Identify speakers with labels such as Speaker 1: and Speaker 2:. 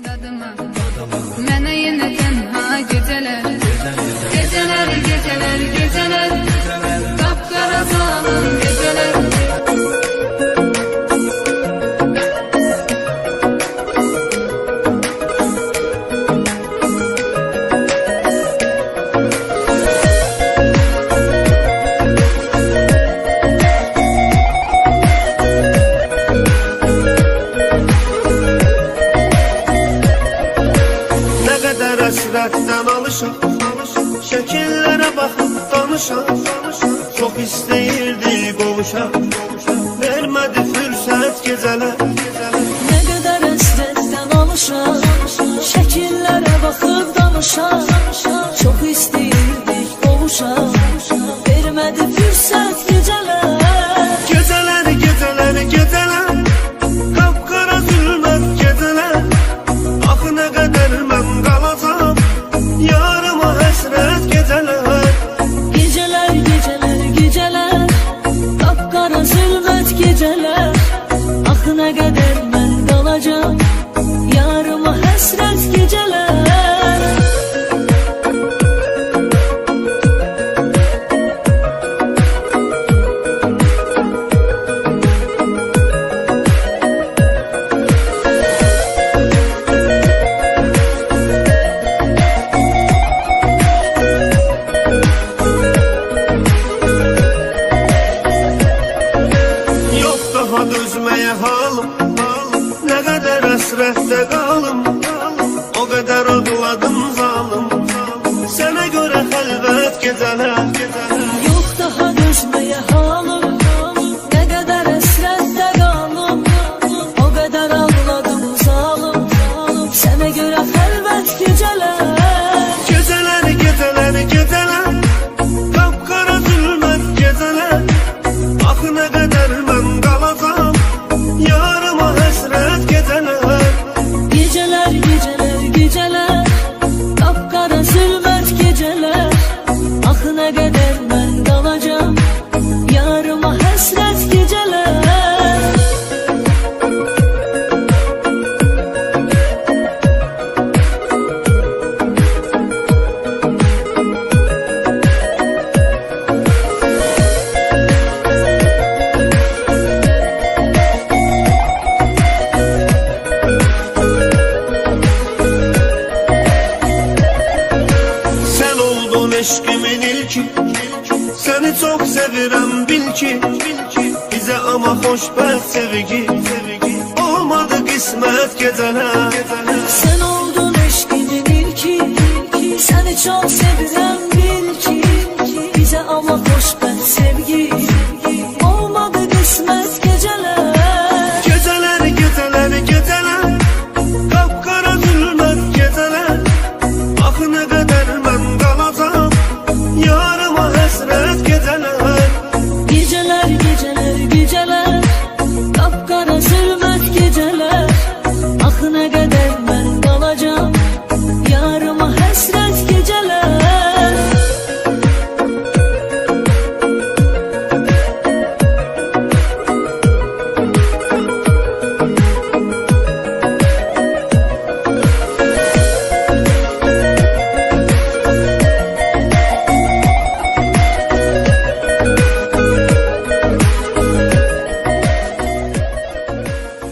Speaker 1: dadıma Mənə yenə tənha gecələr Gecələr, gecələr, gecələr Qapqara zalim gecələr
Speaker 2: Həsrətdən alışaq, şəkillərə baxıb danışaq Çox istəyirdik qovuşaq, vermədi fürsət gecələr
Speaker 3: Nə qədər həsrətdən alışaq, şəkillərə baxıb danışaq Çox istəyirdik qovuşaq, vermədi fürsət gecələr
Speaker 2: Gecələr, gecələr, gecələr Qapqara zülmət gecələr Axı nə qədər mən qalacam Yarıma həsrət gecələr
Speaker 3: Gecələr, gecələr, gecələr Qapqara zülmət gecələr Axı nə qədər mən qalacam Yarıma həsrət gecələr
Speaker 2: Dözməyə halım, nə qədər həsrətdə qalım O qədər ağladım zalım Sənə görə xəlvət gecələr
Speaker 3: Yox daha dözməyə halım Nə qədər həsrətdə qalım O qədər ağladım zalım Sənə görə xəlvət gecələr
Speaker 2: Gecələr, gecələr, gecələr Qapqara zülmət gecələr Axı nə qədər mən qalacam Yarıma həsrət gecələr
Speaker 3: Gecələr, gecələr, gecələr Qapqara zülmət gecələr Axı nə qədər mən qalacam Yarıma həsrət gecələr
Speaker 2: Eşqimin ilki Səni çox sevirəm bil ki Bizə ama xoşbəxt sevgi Olmadı qismət gecələr